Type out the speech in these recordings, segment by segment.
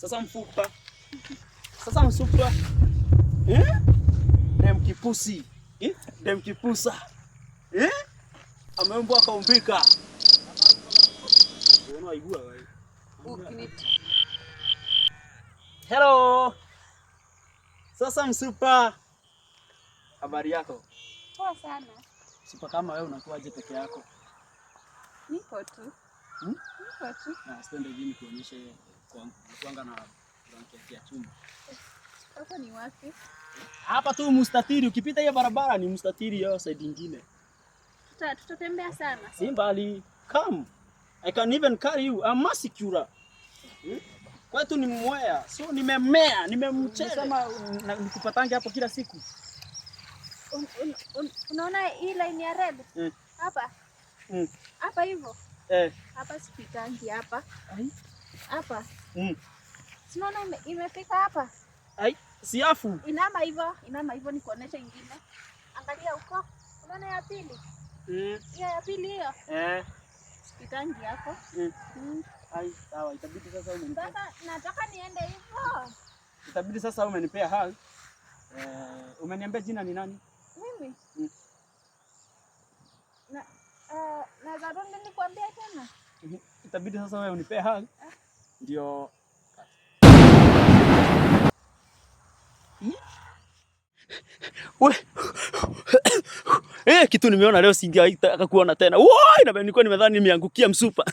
Sasa mfupa. Sasa msupa. Dem kipusi. Dem kipusa. Ameomba akaumbika. Unaigua wewe. Hello. Sasa msupa. Habari yako? Poa sana. Supa, kama wewe unakuaje peke yako? Niko tu. Niko tu. Na spende jini kuonyesha kuanga na blanket ya chumba. Hapo ni wapi? Hapa tu mstatiri, ukipita hiyo barabara ni mstatiri hiyo side nyingine. Tutatembea sana. Si mbali. Come. I can even carry you. I'm Masikura. Kwetu ni Mwea. So nimemea, nimemchele. Sema nikupatange hapo kila siku. Unaona hii line ya red? Hapa. Hapa hivyo. Hapa sipitangi hapa. Hapa. Unaona imefika hapa? Siafu. Inama hivyo nikuonesha ingine. Angalia huko. Unaona ya pili? Ya pili hiyo. Sipitangi hapo. Sawa, itabidi sasa umenipea. Sasa nataka niende hivyo. Itabidi sasa umenipea hali. Umeniambia jina ni nani? Mimi. Na Zaronde nilikwambia tena. Itabidi sasa wewe unipea hali. Ndio. Kitu nimeona leo singetaka kuona tena. Woi, na nilikuwa nimedhani nimeangukia msupa.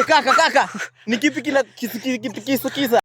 Kaka. Ni kipi kila kisa?